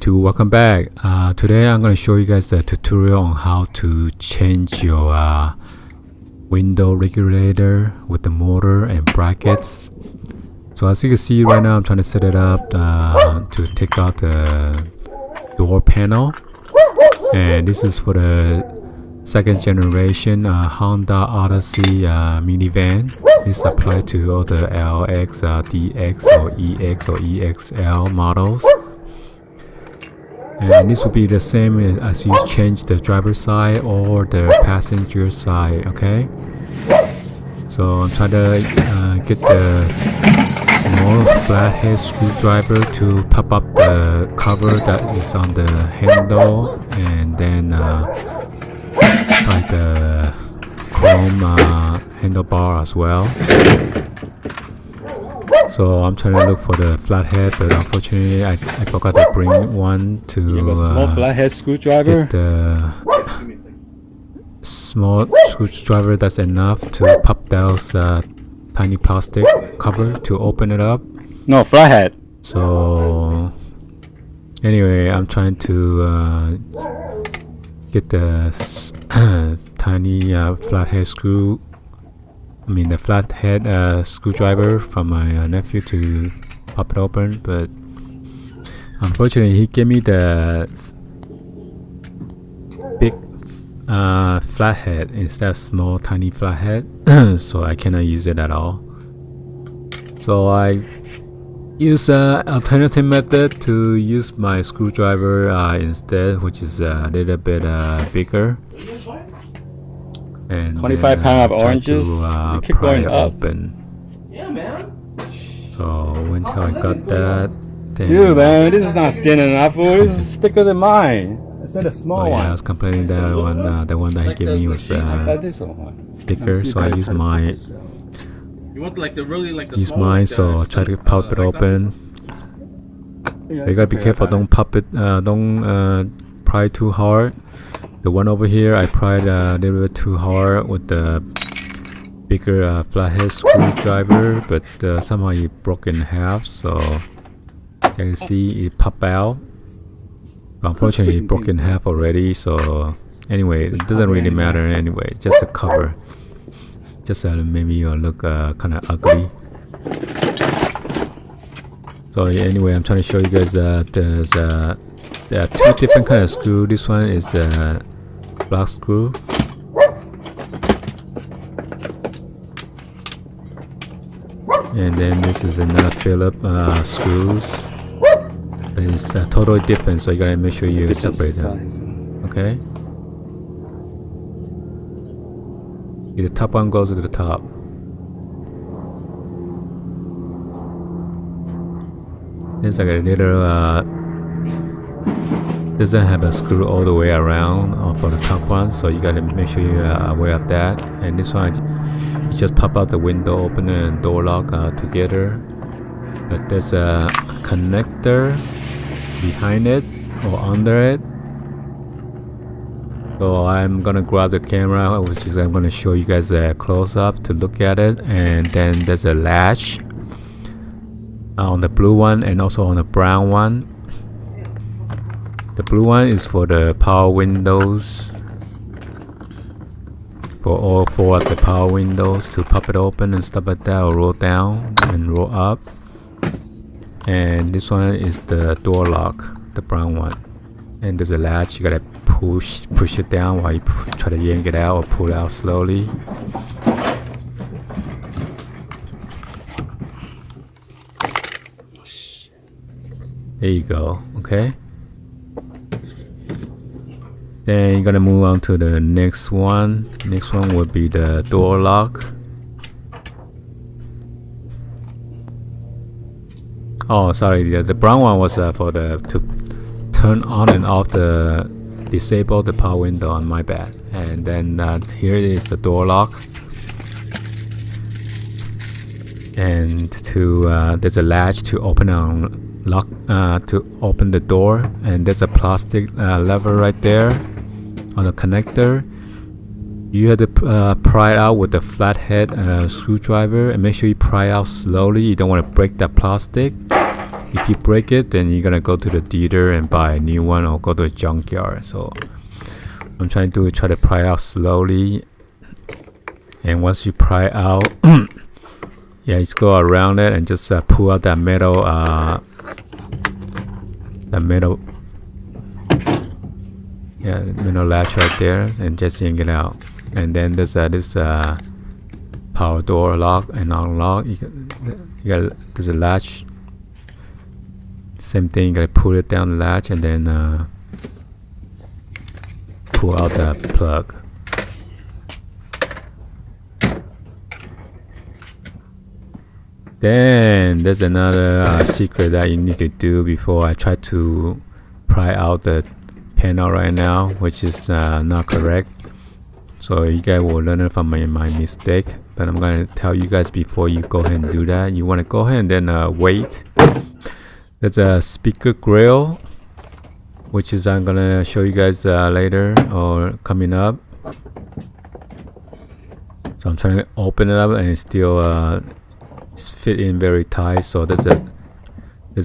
YouTube, welcome back. Today I'm going to show you guys the tutorial on how to change your window regulator with the motor and brackets. So as you can see right now, I'm trying to set it up to take out the door panel, and this is for the second generation Honda Odyssey minivan. This applies to all the LX, DX, or EX or EXL models. And this will be the same as you change the driver's side or the passenger side, okay? So I'm trying to get the small flathead screwdriver to pop up the cover that is on the handle, and then like the chrome handlebar as well. So I'm trying to look for the flathead, but unfortunately I forgot to bring one to a small flathead screwdriver. Get the small screwdriver that's enough to pop those tiny plastic cover to open it up. No, flathead. So anyway, I'm trying to get the tiny flathead screwdriver from my nephew to pop it open, but unfortunately he gave me the big flathead instead of small tiny flathead, so I cannot use it at all. So I use an alternative method to use my screwdriver instead, which is a little bit bigger. And 25 pounds of oranges. To keep going up. Open. Yeah, man. So until I got that, then dude, man, this is not thin enough. This is thicker than mine. It's not a small one. I was complaining that the one that he gave me was thicker, so I used my so I try to pop it open. You gotta be careful. Don't pop it. Don't pry too hard. The one over here, I pried a little bit too hard with the bigger flathead screwdriver, but somehow it broke in half. So you can see it pop out. But unfortunately, it broke in half already. So anyway, it doesn't really matter anyway. Just a cover. Just maybe you'll look kind of ugly. So anyway, I'm trying to show you guys that there are two different kind of screw. This one is a block screw, and then this is another Phillips screws. It's totally different, so you gotta make sure you separate them. Okay. The top one goes to the top. There's like a little doesn't have a screw all the way around for the top one, so you gotta make sure you are aware of that. And this one, you just pop out the window opener and door lock together. But there's a connector behind it or under it. So I'm gonna grab the camera, which is I'm gonna show you guys a close-up to look at it. And then there's a latch on the blue one and also on the brown one. The blue one is for the power windows, for all four of the power windows to pop it open and stuff like that, or roll down and roll up. And this one is the door lock, the brown one. And there's a latch, you gotta push it down while you try to yank it out or pull it out slowly. There you go, okay? Then you're gonna move on to the next one. Next one would be the door lock. Oh, sorry, the brown one was for to turn on and off the disable the power window on my bad. And then here is the door lock. And there's a latch to open and lock to open the door, and there's a plastic lever right there on the connector. You have to pry it out with the flathead screwdriver, and make sure you pry out slowly. You don't want to break that plastic. if you break it, then you're gonna go to the dealer and buy a new one or go to a junkyard. So I'm trying to pry out slowly, and once you pry out, yeah, just go around it and just pull out that metal, yeah, metal latch right there, and just yank it out. And then there's this power door lock and unlock. There's a latch. Same thing, you gotta pull it down the latch and then pull out the plug. Then there's another secret that you need to do before I try to pry out the panel right now, which is not correct. So you guys will learn it from my mistake, but I'm gonna tell you guys before you go ahead and do that. You want to go ahead and then wait. There's a speaker grill, which is I'm gonna show you guys later or coming up. So I'm trying to open it up and it's still fit in very tight. So there's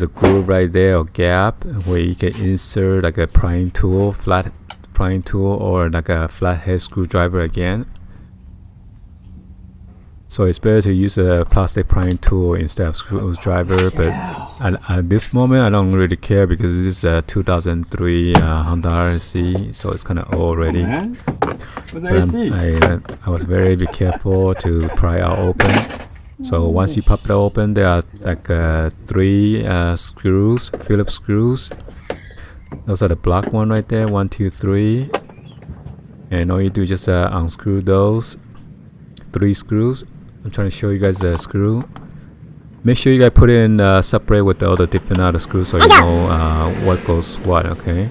a groove right there or gap where you can insert like a prying tool, flat prying tool, or like a flathead screwdriver again. So it's better to use a plastic prying tool instead of screwdriver, but at this moment I don't really care because this is a 2003 Honda Odyssey, so it's kind of old already. I was very careful to pry out open. So once you pop it open, there are like 3 screws, Phillips screws. Those are the block one right there, 1, 2, 3. And all you do is just unscrew those 3 screws. I'm trying to show you guys the screw. Make sure you guys put it in separate with the other different other screws so you know what goes what, okay?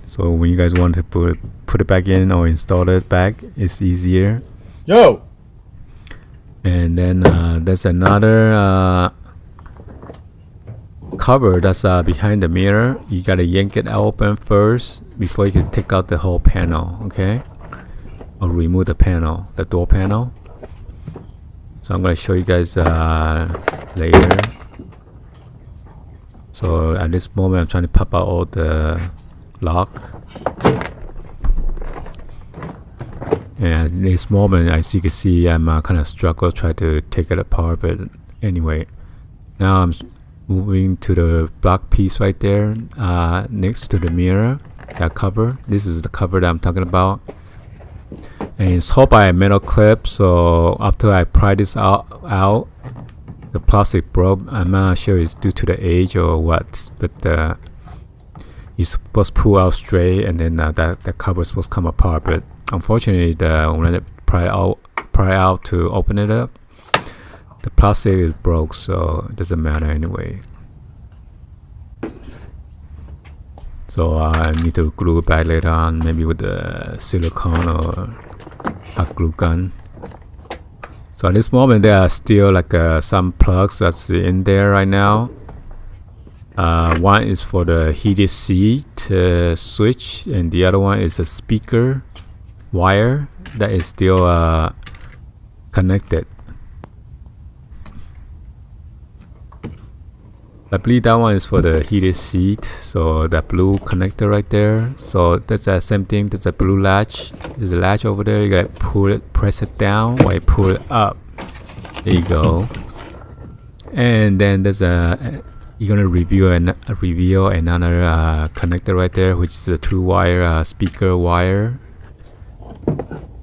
So when you guys want to put it back in or install it back, it's easier. Yo! And then there's another cover that's behind the mirror. You gotta yank it open first before you can take out the whole panel, okay? Or remove the panel, the door panel. So I'm gonna show you guys later. So at this moment I'm trying to pop out all the lock. And at this moment, as you can see, I'm kind of struggle trying to take it apart, but anyway, now I'm moving to the black piece right there next to the mirror, that cover. This is the cover that I'm talking about, and it's held by a metal clip. So after I pry this out, the plastic broke. I'm not sure it's due to the age or what, but you're supposed to pull out straight, and then that cover is supposed to come apart. But unfortunately, when I pry out to open it up, the plastic is broke, so it doesn't matter anyway. So I need to glue it back later on, maybe with the silicone or hot glue gun. So at this moment, there are still like some plugs that's in there right now. One is for the heated seat switch, and the other one is a speaker wire that is still connected. I believe that one is for the heated seat, so that blue connector right there. So that's the same thing. There's a blue latch. There's a latch over there. You gotta pull it, press it down while you pull it up. There you go. And then there's you're gonna reveal another connector right there, which is a 2-wire speaker wire.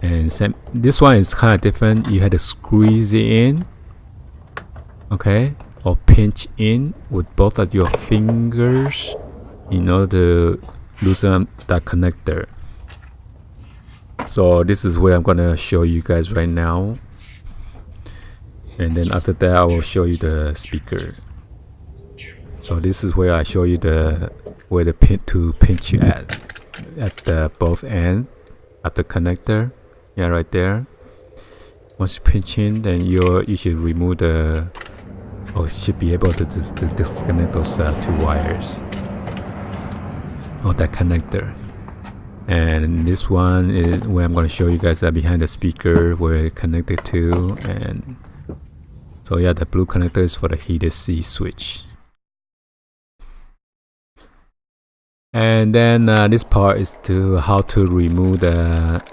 And this one is kind of different. You had to squeeze it in, okay, or pinch in with both of your fingers in order to loosen up that connector. So this is where I'm gonna show you guys right now, and then after that I will show you the speaker. So this is where I show you where the pin to pinch you at the both end of the connector. Yeah, right there. Once you pinch in, then you should remove or should be able to disconnect those 2 wires or that connector. And this one is where I'm going to show you guys behind the speaker where it connected to. And so yeah, the blue connector is for the heated seat switch. And then this part is to how to remove the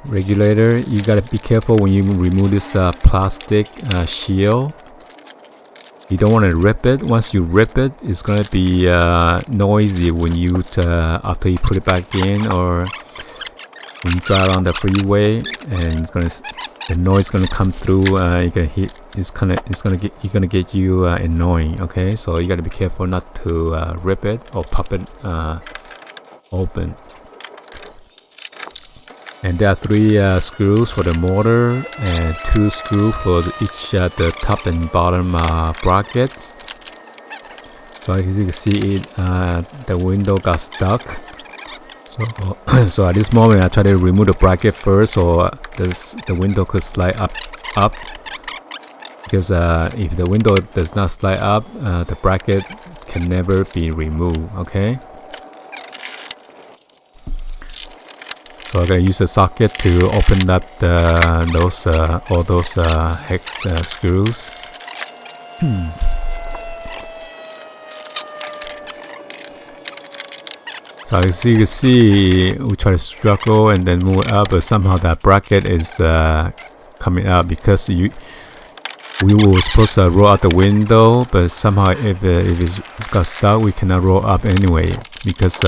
regulator. You gotta be careful when you remove this plastic shield. You don't want to rip it. Once you rip it, it's gonna be noisy when you after you put it back in, or when you drive on the freeway, and the noise gonna come through. You can hit. You're gonna get you annoying. Okay, so you gotta be careful not to rip it or pop it open. And there are 3 screws for the motor and 2 screws for each the top and bottom brackets. So as you can see, the window got stuck. So at this moment, I try to remove the bracket first, so the window could slide up. Because if the window does not slide up, the bracket can never be removed. Okay. So I'm gonna use a socket to open up all those hex screws. So as you can see, we try to struggle and then move up, but somehow that bracket is coming up because we were supposed to roll out the window, but somehow if it's got stuck, we cannot roll up anyway, because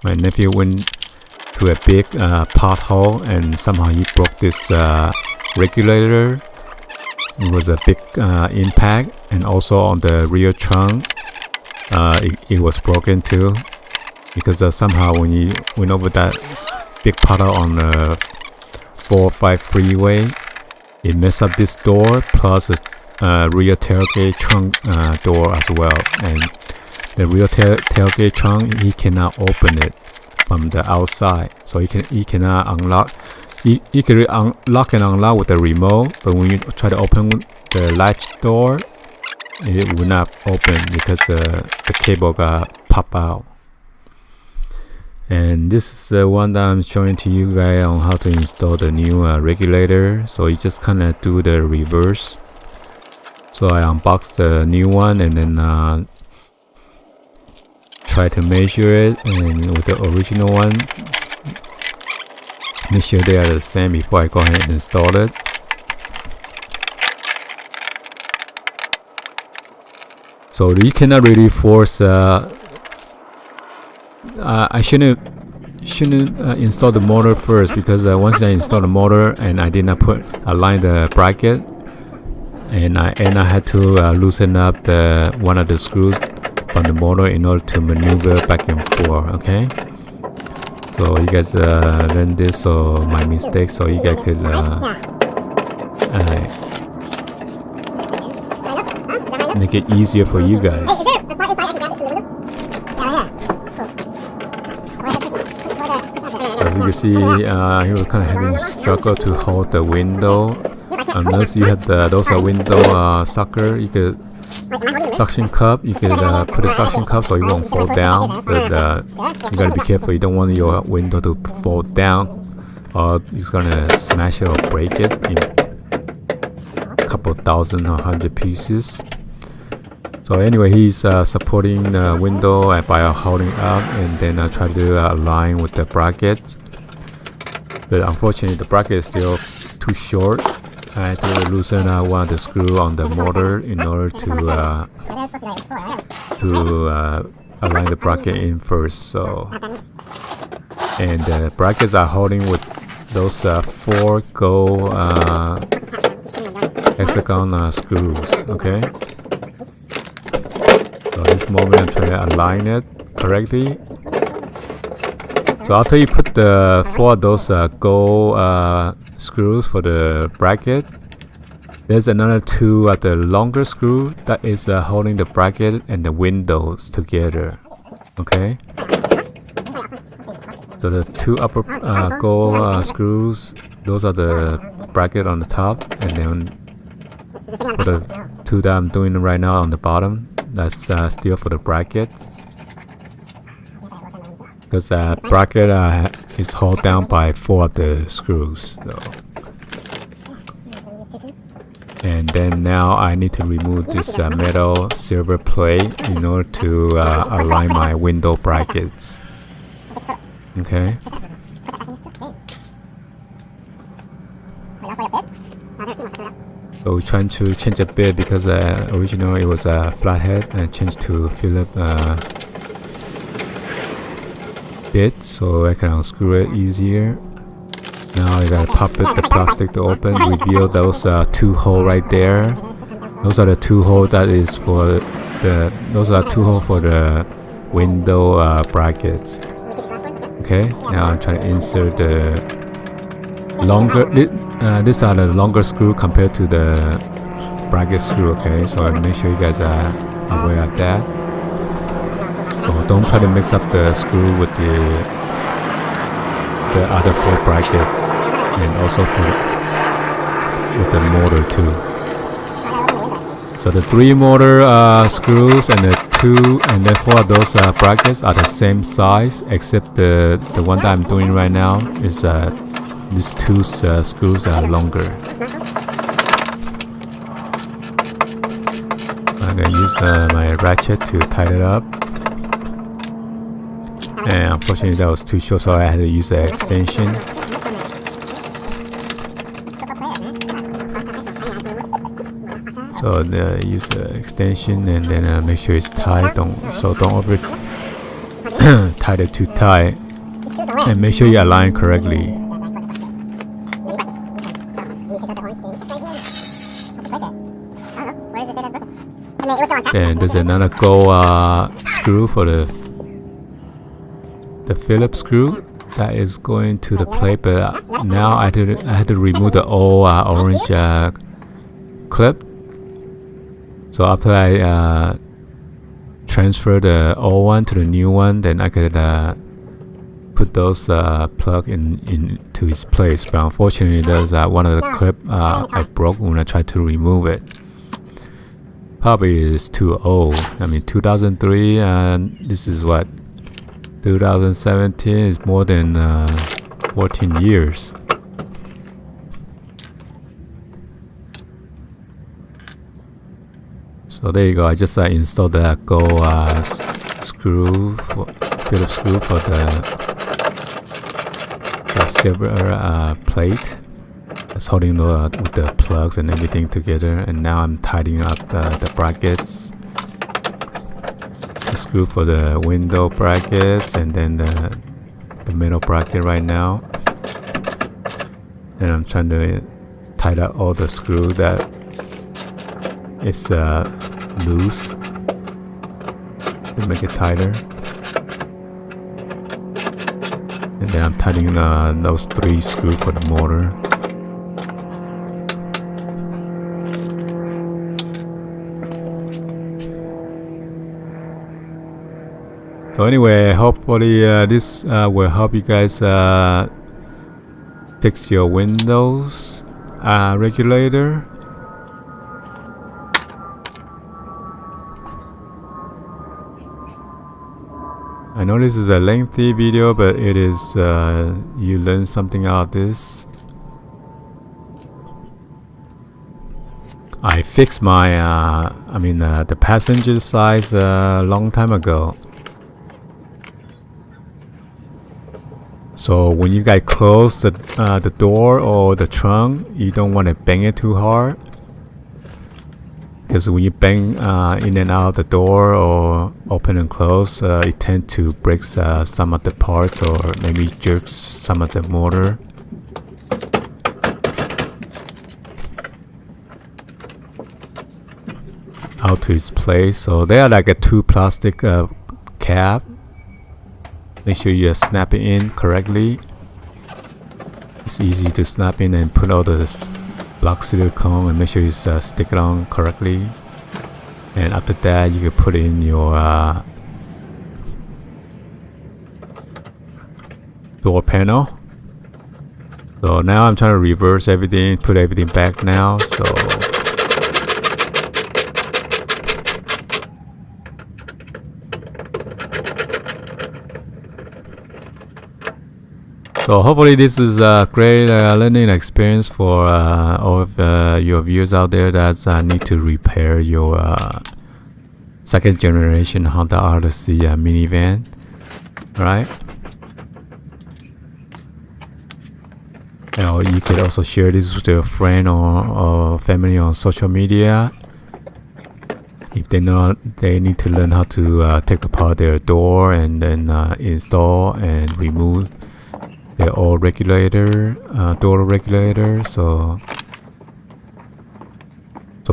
my nephew went to a big pothole and somehow he broke this regulator. It was a big impact, and also on the rear trunk it was broken too, because somehow when you went over that big pothole on the 405 freeway, it messed up this door plus the rear tailgate trunk door as well. And the rear tailgate trunk, he cannot open it from the outside, so he cannot unlock. You can lock and unlock with the remote, but when you try to open the latch door, it will not open because the cable got popped out. And this is the one that I'm showing to you guys on how to install the new regulator. So you just kind of do the reverse. So I unboxed the new one and then try to measure it, and with the original one, make sure they are the same before I go ahead and install it. So you cannot really force. I shouldn't install the motor first, because once I install the motor and I did not align the bracket, and I had to loosen up one of the screws from the motor in order to maneuver back and forth. Okay, so you guys learn this, or my mistake, so you guys could make it easier for you guys. As you can see, he was kind of having a struggle to hold the window. Unless you have those window sucker, you could suction cup. You could put a suction cup so it won't fall down. But you gotta be careful. You don't want your window to fall down, or it's gonna smash it or break it in a couple thousand or 100 pieces. So anyway, he's supporting the window by holding up, and then try to align with the bracket. But unfortunately, the bracket is still too short. I had to loosen one of the screws on the motor in order to align the bracket in first. So, and the brackets are holding with those 4 gold hexagon screws. Okay. So at this moment, I'm trying to align it correctly. So after you put the 4 of those gold screws for the bracket, there's another 2 at the longer screw that is holding the bracket and the windows together. Okay. So the 2 upper gold screws, those are the bracket on the top, and then for the 2 that I'm doing right now on the bottom, that's still for the bracket, because bracket is held down by 4 of the screws. And then now I need to remove this metal silver plate in order to align my window brackets. Okay. So we're trying to change a bit because originally it was a flathead and changed to Philip bit so I can unscrew it easier. Now I gotta pop the plastic to open, reveal those two holes right there. Those are the two holes that is for those are two holes for the window brackets. Okay, now I'm trying to insert the longer. These are the longer screw compared to the bracket screw. Okay, so make sure you guys are aware of that. So don't try to mix up the screw with the other 4 brackets, and also with the motor too. So the 3 motor screws and the 2 and then 4 of those brackets are the same size, except the one that I'm doing right now is these 2 screws are longer. I'm gonna use my ratchet to tighten it up. And unfortunately that was too short, so I had to use the extension. So use the extension and then make sure it's tight. Don't over tight it too tight, and make sure you align correctly. Then there's another gold screw for the Phillips screw that is going to the plate, but now I had to remove the old orange clip. So after I transfer the old one to the new one, then I could put those plug into its place. But unfortunately, there's one of the clip I broke when I tried to remove it. Probably is too old. I mean, 2003, and this is what 2017 is more than 14 years. So there you go. I just installed the gold screw, Phillips screw for the silver plate. It's holding with the plugs and everything together. And now I'm tightening up the brackets. The screw for the window brackets, and then the middle bracket right now. And I'm trying to tighten up all the screw that is loose to make it tighter. And then I'm tightening those 3 screws for the motor. So anyway, hopefully this will help you guys fix your Windows regulator. I know this is a lengthy video, but it is you learn something out of this. I fixed my the passenger side a long time ago. So when you guys close the door or the trunk, you don't want to bang it too hard, because when you bang in and out the door or open and close, it tends to break some of the parts or maybe jerks some of the motor. Out to its place. So they are like a 2 plastic cap. Make sure you snap it in correctly. It's easy to snap in and put all the block silicone, and make sure you stick it on correctly. And after that, you can put in your door panel. So now I'm trying to reverse everything, put everything back now. So So hopefully this is a great learning experience for all of your viewers out there that need to repair your second generation Honda Odyssey minivan. Right? You can also share this with your friend or family on social media. If they need to learn how to take apart their door and then install and remove their old regulator, door regulator. So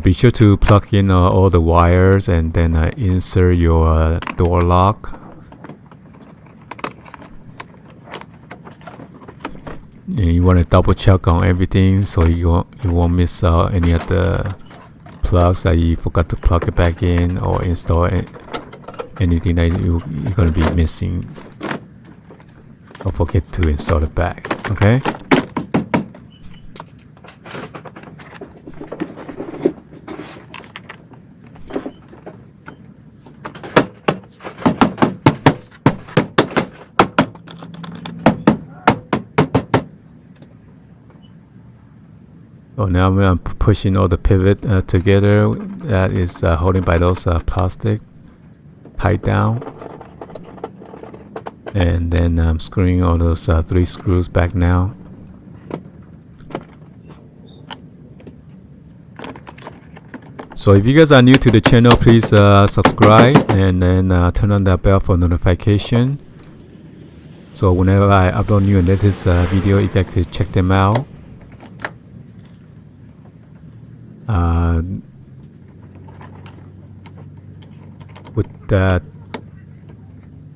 be sure to plug in all the wires and then insert your door lock. And you want to double check on everything so you won't miss out any of the plugs that you forgot to plug it back in or install anything that you're going to be missing. Don't forget to install it back, okay? So now I'm pushing all the pivot together that is holding by those plastic tight down. And then I'm screwing all those 3 screws back now. So if you guys are new to the channel, please subscribe and then turn on that bell for notification. So whenever I upload new and latest video, you guys can check them out.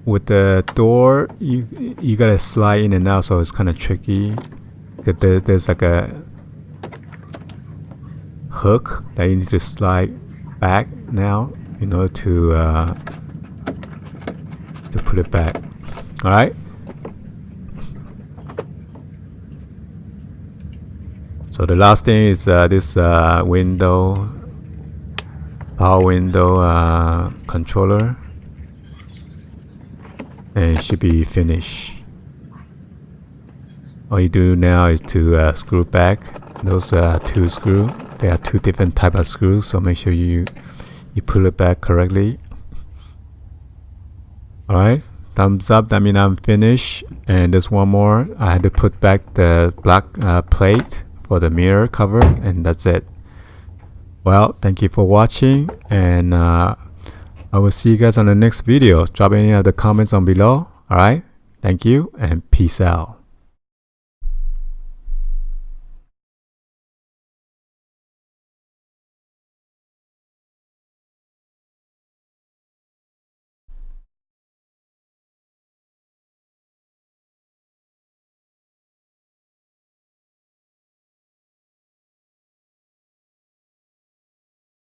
With the door, you gotta slide in and out, so it's kind of tricky. There's like a hook that you need to slide back now in order to put it back. All right. So the last thing is this window, power window controller. And it should be finished. All you do now is to screw back those 2 screws. There are 2 different types of screws, so make sure you pull it back correctly. Alright, thumbs up, that means I'm finished. And there's one more. I had to put back the black plate for the mirror cover, and that's it. Well, thank you for watching, and I will see you guys on the next video. Drop any other comments on below. Alright, thank you and peace out.